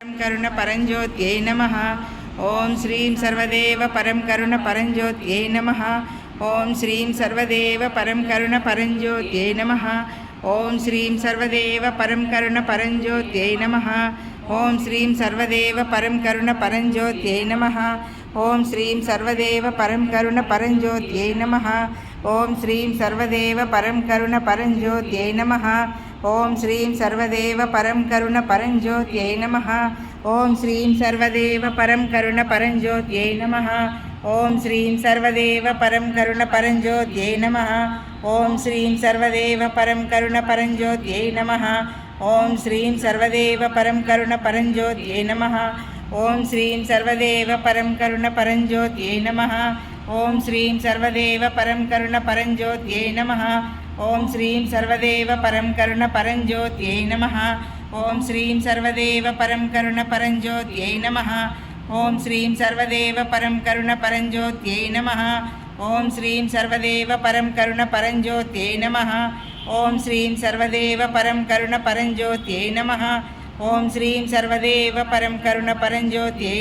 करुण परंज्योत्यै नमः। ओम श्रीं सर्वदेव परम करुण परंज्योत्यै नमः। ओम श्रीं सर्वदेव परम करुण परंज्योत्यै नमः। ओम श्रीं सर्वदेव परम करुण परंज्योत्यै नमः। ओम श्रीं सर्वदेव परम करुण परंज्योत्यै नमः। ओम श्रीं सर्वदेव परम करुण परंज्योत्यै नमः। ओम श्रीं सर्वदेव परम करुण परंज्योत्यै नमः। ओम श्रीं सर्वदेव परम करुण परंज्योत्यै नमः। ओम श्रीं सर्वदेव परम करुण परंज्योत्यै नमः। ओम श्रीं सर्वदेव परम करुण परंज्योत्यै नमः। ओम श्रीं सर्वदेव परम करुण परंज्योत्यै नमः। ओम श्रीं सर्वदेव परम करुण परंज्योत्यै नमः। ओम श्रीं सर्वदेव परम करुण परंज्योत्यै नमः। ओम श्रीं सर्वदेव परम करुण परंज्योत्यै नमः। ओम श्रीं सर्वदेव परम करुण परंज्योत्यै नमः। ओम श्रीं सर्वदेव परम करुण परंज्योत्यै नमः। ओम श्रीं सर्वदेव परम करुण परंज्योत्यै नमः। ओम श्रीं सर्वदेव परम करुण परंज्योत्यै नमः। ओम श्रीं सर्वदेव परम करुण परंज्योत्यै नमः। ओम श्रीं सर्वदेव परम करुण परंज्योत्यै